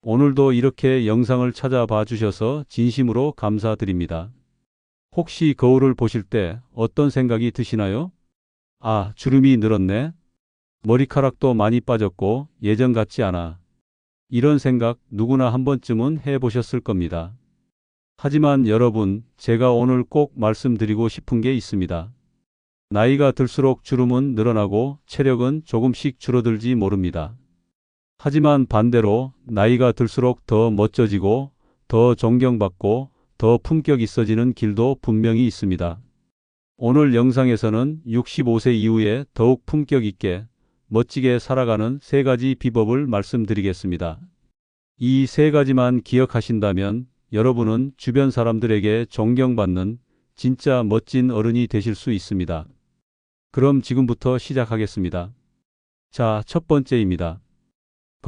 오늘도 이렇게 영상을 찾아봐 주셔서 진심으로 감사드립니다. 혹시 거울을 보실 때 어떤 생각이 드시나요? 아, 주름이 늘었네. 머리카락도 많이 빠졌고 예전 같지 않아. 이런 생각 누구나 한 번쯤은 해보셨을 겁니다. 하지만 여러분, 제가 오늘 꼭 말씀드리고 싶은 게 있습니다. 나이가 들수록 주름은 늘어나고 체력은 조금씩 줄어들지 모릅니다. 하지만 반대로 나이가 들수록 더 멋져지고 더 존경받고 더 품격 있어지는 길도 분명히 있습니다. 오늘 영상에서는 65세 이후에 더욱 품격 있게 멋지게 살아가는 3가지 비법을 말씀드리겠습니다. 이 3가지만 기억하신다면 여러분은 주변 사람들에게 존경받는 진짜 멋진 어른이 되실 수 있습니다. 그럼 지금부터 시작하겠습니다. 자, 첫 번째입니다.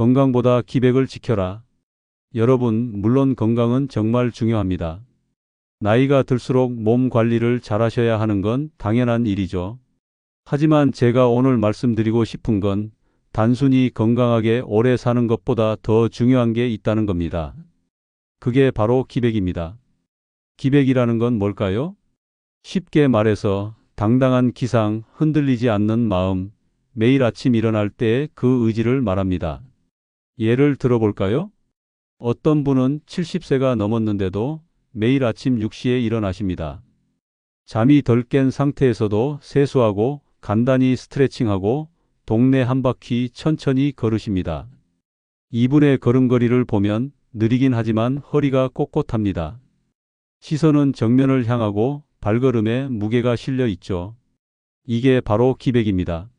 건강보다 기백을 지켜라. 여러분, 물론 건강은 정말 중요합니다. 나이가 들수록 몸 관리를 잘하셔야 하는 건 당연한 일이죠. 하지만 제가 오늘 말씀드리고 싶은 건 단순히 건강하게 오래 사는 것보다 더 중요한 게 있다는 겁니다. 그게 바로 기백입니다. 기백이라는 건 뭘까요? 쉽게 말해서 당당한 기상, 흔들리지 않는 마음, 매일 아침 일어날 때의 그 의지를 말합니다. 예를 들어볼까요? 어떤 분은 70세가 넘었는데도 매일 아침 6시에 일어나십니다. 잠이 덜 깬 상태에서도 세수하고 간단히 스트레칭하고 동네 한 바퀴 천천히 걸으십니다. 이분의 걸음걸이를 보면 느리긴 하지만 허리가 꼿꼿합니다. 시선은 정면을 향하고 발걸음에 무게가 실려 있죠. 이게 바로 기백입니다.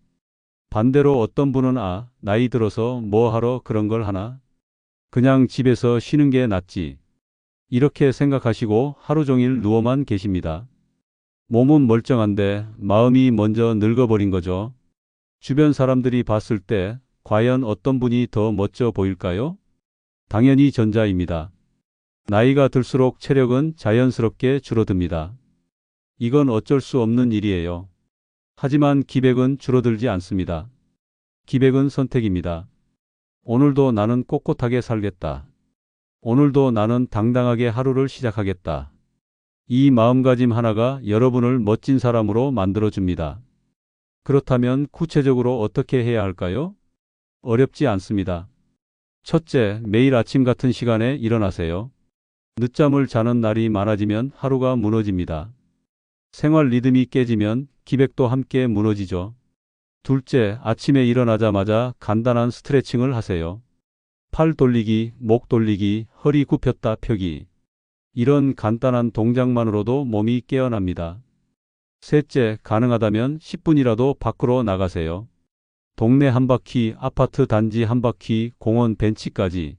반대로 어떤 분은 나이 들어서 뭐 하러 그런 걸 하나? 그냥 집에서 쉬는 게 낫지. 이렇게 생각하시고 하루 종일 누워만 계십니다. 몸은 멀쩡한데 마음이 먼저 늙어버린 거죠. 주변 사람들이 봤을 때 과연 어떤 분이 더 멋져 보일까요? 당연히 전자입니다. 나이가 들수록 체력은 자연스럽게 줄어듭니다. 이건 어쩔 수 없는 일이에요. 하지만 기백은 줄어들지 않습니다. 기백은 선택입니다. 오늘도 나는 꼿꼿하게 살겠다. 오늘도 나는 당당하게 하루를 시작하겠다. 이 마음가짐 하나가 여러분을 멋진 사람으로 만들어줍니다. 그렇다면 구체적으로 어떻게 해야 할까요? 어렵지 않습니다. 첫째, 매일 아침 같은 시간에 일어나세요. 늦잠을 자는 날이 많아지면 하루가 무너집니다. 생활 리듬이 깨지면 기백도 함께 무너지죠. 둘째, 아침에 일어나자마자 간단한 스트레칭을 하세요. 팔 돌리기, 목 돌리기, 허리 굽혔다 펴기. 이런 간단한 동작만으로도 몸이 깨어납니다. 셋째, 가능하다면 10분이라도 밖으로 나가세요. 동네 한 바퀴, 아파트 단지 한 바퀴, 공원 벤치까지.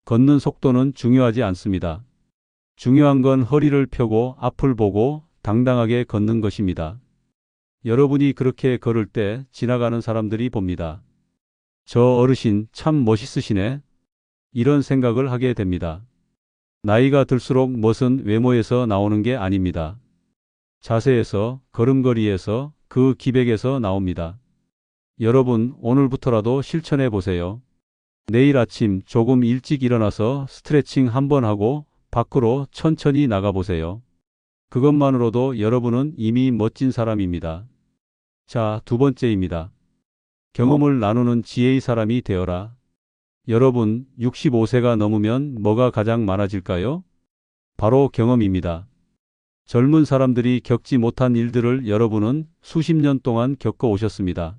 걷는 속도는 중요하지 않습니다. 중요한 건 허리를 펴고 앞을 보고 당당하게 걷는 것입니다. 여러분이 그렇게 걸을 때 지나가는 사람들이 봅니다. 저 어르신 참 멋있으시네. 이런 생각을 하게 됩니다. 나이가 들수록 멋은 외모에서 나오는 게 아닙니다. 자세에서, 걸음걸이에서, 그 기백에서 나옵니다. 여러분, 오늘부터라도 실천해 보세요. 내일 아침 조금 일찍 일어나서 스트레칭 한번 하고 밖으로 천천히 나가보세요. 그것만으로도 여러분은 이미 멋진 사람입니다. 자, 두 번째입니다. 경험을 나누는 지혜의 사람이 되어라. 여러분, 65세가 넘으면 뭐가 가장 많아질까요? 바로 경험입니다. 젊은 사람들이 겪지 못한 일들을 여러분은 수십 년 동안 겪어오셨습니다.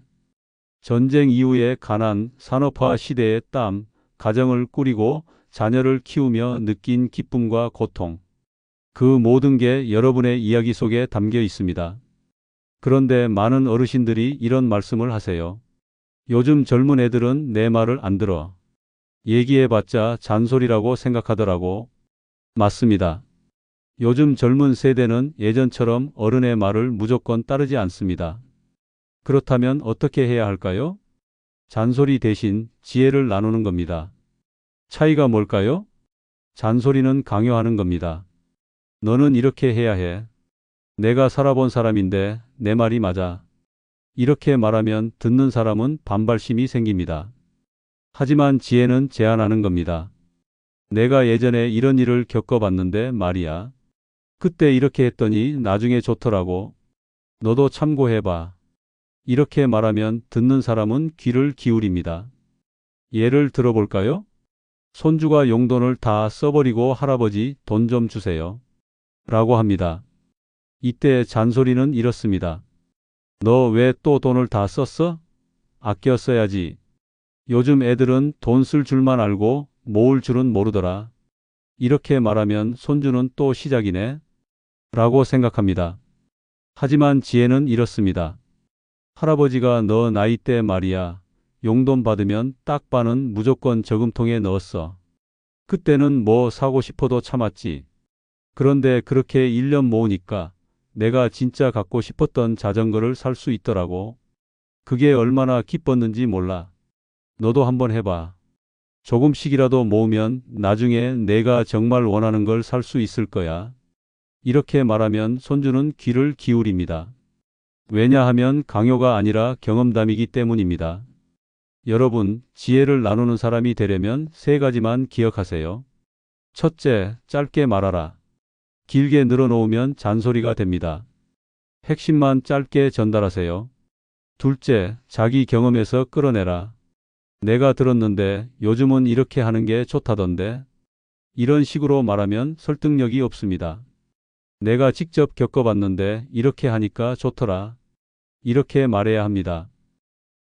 전쟁 이후의 가난, 산업화 시대의 땀, 가정을 꾸리고 자녀를 키우며 느낀 기쁨과 고통. 그 모든 게 여러분의 이야기 속에 담겨 있습니다. 그런데 많은 어르신들이 이런 말씀을 하세요. 요즘 젊은 애들은 내 말을 안 들어. 얘기해봤자 잔소리라고 생각하더라고. 맞습니다. 요즘 젊은 세대는 예전처럼 어른의 말을 무조건 따르지 않습니다. 그렇다면 어떻게 해야 할까요? 잔소리 대신 지혜를 나누는 겁니다. 차이가 뭘까요? 잔소리는 강요하는 겁니다. 너는 이렇게 해야 해. 내가 살아본 사람인데 내 말이 맞아. 이렇게 말하면 듣는 사람은 반발심이 생깁니다. 하지만 지혜는 제안하는 겁니다. 내가 예전에 이런 일을 겪어봤는데 말이야. 그때 이렇게 했더니 나중에 좋더라고. 너도 참고해봐. 이렇게 말하면 듣는 사람은 귀를 기울입니다. 예를 들어볼까요? 손주가 용돈을 다 써버리고 할아버지 돈 좀 주세요. 라고 합니다. 이때 잔소리는 이렇습니다. 너 왜 또 돈을 다 썼어? 아껴 써야지. 요즘 애들은 돈 쓸 줄만 알고 모을 줄은 모르더라. 이렇게 말하면 손주는 또 시작이네. 라고 생각합니다. 하지만 지혜는 이렇습니다. 할아버지가 너 나이 때 말이야. 용돈 받으면 딱 반은 무조건 저금통에 넣었어. 그때는 뭐 사고 싶어도 참았지. 그런데 그렇게 1년 모으니까 내가 진짜 갖고 싶었던 자전거를 살 수 있더라고. 그게 얼마나 기뻤는지 몰라. 너도 한번 해봐. 조금씩이라도 모으면 나중에 내가 정말 원하는 걸 살 수 있을 거야. 이렇게 말하면 손주는 귀를 기울입니다. 왜냐하면 강요가 아니라 경험담이기 때문입니다. 여러분, 지혜를 나누는 사람이 되려면 세 가지만 기억하세요. 첫째, 짧게 말하라. 길게 늘어놓으면 잔소리가 됩니다. 핵심만 짧게 전달하세요. 둘째, 자기 경험에서 끌어내라. 내가 들었는데 요즘은 이렇게 하는 게 좋다던데. 이런 식으로 말하면 설득력이 없습니다. 내가 직접 겪어봤는데 이렇게 하니까 좋더라. 이렇게 말해야 합니다.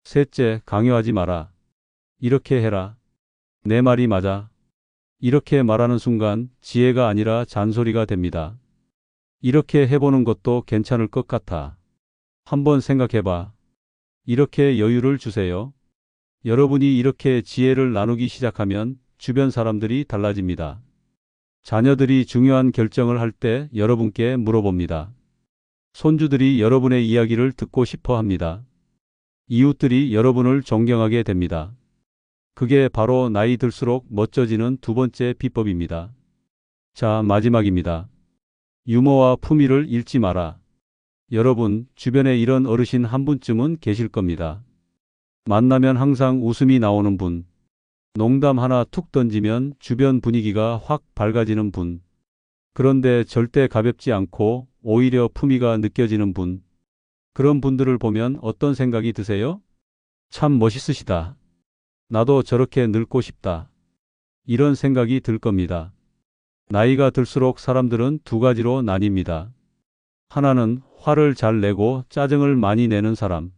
셋째, 강요하지 마라. 이렇게 해라. 내 말이 맞아. 이렇게 말하는 순간 지혜가 아니라 잔소리가 됩니다. 이렇게 해보는 것도 괜찮을 것 같아. 한번 생각해봐. 이렇게 여유를 주세요. 여러분이 이렇게 지혜를 나누기 시작하면 주변 사람들이 달라집니다. 자녀들이 중요한 결정을 할 때 여러분께 물어봅니다. 손주들이 여러분의 이야기를 듣고 싶어 합니다. 이웃들이 여러분을 존경하게 됩니다. 그게 바로 나이 들수록 멋져지는 두 번째 비법입니다. 자, 마지막입니다. 유머와 품위를 잃지 마라. 여러분, 주변에 이런 어르신 한 분쯤은 계실 겁니다. 만나면 항상 웃음이 나오는 분. 농담 하나 툭 던지면 주변 분위기가 확 밝아지는 분. 그런데 절대 가볍지 않고 오히려 품위가 느껴지는 분. 그런 분들을 보면 어떤 생각이 드세요? 참 멋있으시다. 나도 저렇게 늙고 싶다. 이런 생각이 들 겁니다. 나이가 들수록 사람들은 두 가지로 나뉩니다. 하나는 화를 잘 내고 짜증을 많이 내는 사람.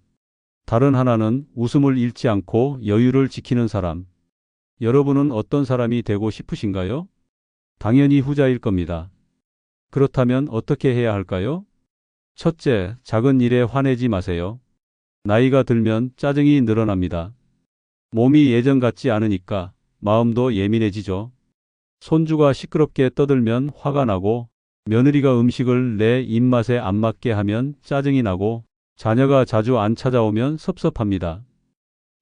다른 하나는 웃음을 잃지 않고 여유를 지키는 사람. 여러분은 어떤 사람이 되고 싶으신가요? 당연히 후자일 겁니다. 그렇다면 어떻게 해야 할까요? 첫째, 작은 일에 화내지 마세요. 나이가 들면 짜증이 늘어납니다. 몸이 예전 같지 않으니까 마음도 예민해지죠. 손주가 시끄럽게 떠들면 화가 나고, 며느리가 음식을 내 입맛에 안 맞게 하면 짜증이 나고, 자녀가 자주 안 찾아오면 섭섭합니다.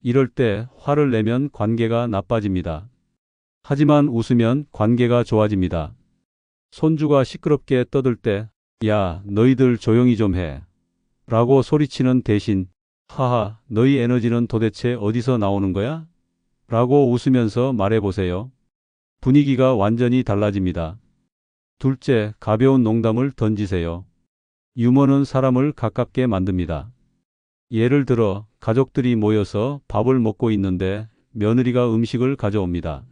이럴 때 화를 내면 관계가 나빠집니다. 하지만 웃으면 관계가 좋아집니다. 손주가 시끄럽게 떠들 때, 야, 너희들 조용히 좀 해. 라고 소리치는 대신, 하하, 너희 에너지는 도대체 어디서 나오는 거야? 라고 웃으면서 말해보세요. 분위기가 완전히 달라집니다. 둘째, 가벼운 농담을 던지세요. 유머는 사람을 가깝게 만듭니다. 예를 들어, 가족들이 모여서 밥을 먹고 있는데 며느리가 음식을 가져옵니다.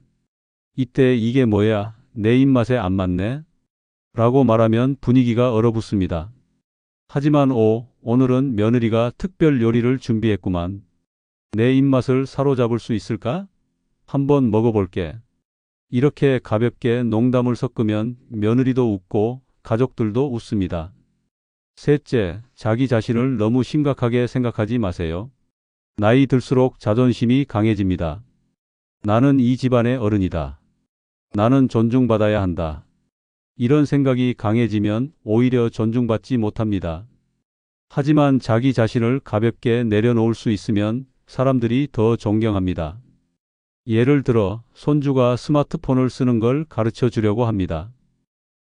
이때 이게 뭐야? 내 입맛에 안 맞네? 라고 말하면 분위기가 얼어붙습니다. 하지만 오늘은 며느리가 특별 요리를 준비했구만. 내 입맛을 사로잡을 수 있을까? 한번 먹어볼게. 이렇게 가볍게 농담을 섞으면 며느리도 웃고 가족들도 웃습니다. 셋째, 자기 자신을 너무 심각하게 생각하지 마세요. 나이 들수록 자존심이 강해집니다. 나는 이 집안의 어른이다. 나는 존중받아야 한다. 이런 생각이 강해지면 오히려 존중받지 못합니다. 하지만 자기 자신을 가볍게 내려놓을 수 있으면 사람들이 더 존경합니다. 예를 들어 손주가 스마트폰을 쓰는 걸 가르쳐 주려고 합니다.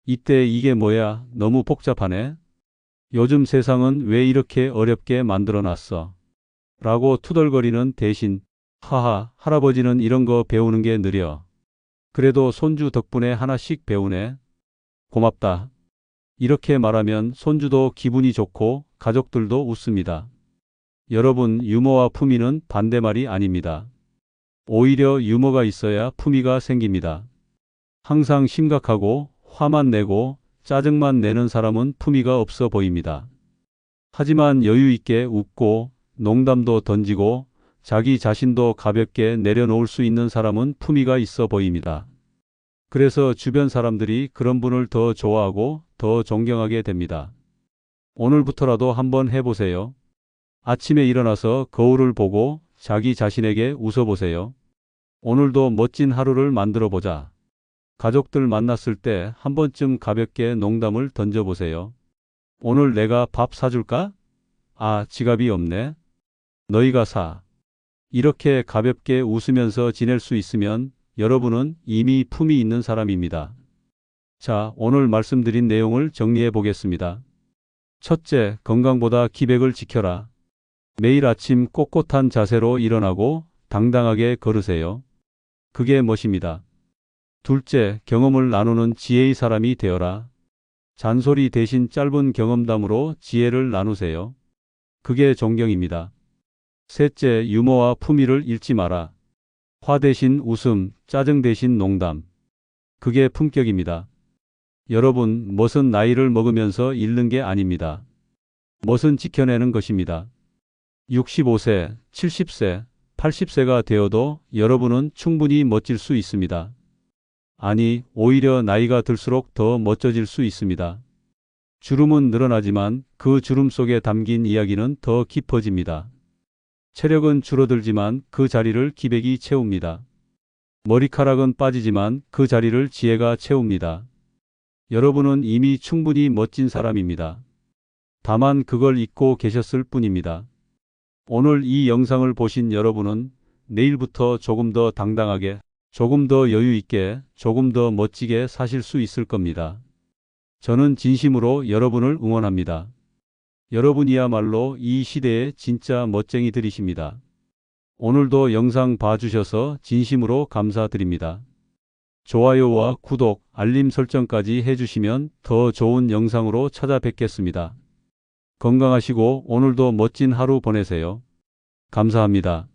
이때 이게 뭐야? 너무 복잡하네. 요즘 세상은 왜 이렇게 어렵게 만들어 놨어? 라고 투덜거리는 대신, 하하, 할아버지는 이런 거 배우는 게 느려. 그래도 손주 덕분에 하나씩 배우네. 고맙다. 이렇게 말하면 손주도 기분이 좋고 가족들도 웃습니다. 여러분, 유머와 품위는 반대말이 아닙니다. 오히려 유머가 있어야 품위가 생깁니다. 항상 심각하고 화만 내고 짜증만 내는 사람은 품위가 없어 보입니다. 하지만 여유 있게 웃고 농담도 던지고 자기 자신도 가볍게 내려놓을 수 있는 사람은 품위가 있어 보입니다. 그래서 주변 사람들이 그런 분을 더 좋아하고 더 존경하게 됩니다. 오늘부터라도 한번 해보세요. 아침에 일어나서 거울을 보고 자기 자신에게 웃어보세요. 오늘도 멋진 하루를 만들어 보자. 가족들 만났을 때 한 번쯤 가볍게 농담을 던져보세요. 오늘 내가 밥 사줄까? 아, 지갑이 없네. 너희가 사. 이렇게 가볍게 웃으면서 지낼 수 있으면 여러분은 이미 품이 있는 사람입니다. 자, 오늘 말씀드린 내용을 정리해 보겠습니다. 첫째, 건강보다 기백을 지켜라. 매일 아침 꼿꼿한 자세로 일어나고 당당하게 걸으세요. 그게 멋입니다. 둘째, 경험을 나누는 지혜의 사람이 되어라. 잔소리 대신 짧은 경험담으로 지혜를 나누세요. 그게 존경입니다. 셋째, 유머와 품위를 잃지 마라. 화 대신 웃음, 짜증 대신 농담. 그게 품격입니다. 여러분, 멋은 나이를 먹으면서 잃는 게 아닙니다. 멋은 지켜내는 것입니다. 65세, 70세, 80세가 되어도 여러분은 충분히 멋질 수 있습니다. 아니, 오히려 나이가 들수록 더 멋져질 수 있습니다. 주름은 늘어나지만 그 주름 속에 담긴 이야기는 더 깊어집니다. 체력은 줄어들지만 그 자리를 기백이 채웁니다. 머리카락은 빠지지만 그 자리를 지혜가 채웁니다. 여러분은 이미 충분히 멋진 사람입니다. 다만 그걸 잊고 계셨을 뿐입니다. 오늘 이 영상을 보신 여러분은 내일부터 조금 더 당당하게, 조금 더 여유 있게, 조금 더 멋지게 사실 수 있을 겁니다. 저는 진심으로 여러분을 응원합니다. 여러분이야말로 이 시대의 진짜 멋쟁이들이십니다. 오늘도 영상 봐주셔서 진심으로 감사드립니다. 좋아요와 구독, 알림 설정까지 해주시면 더 좋은 영상으로 찾아뵙겠습니다. 건강하시고 오늘도 멋진 하루 보내세요. 감사합니다.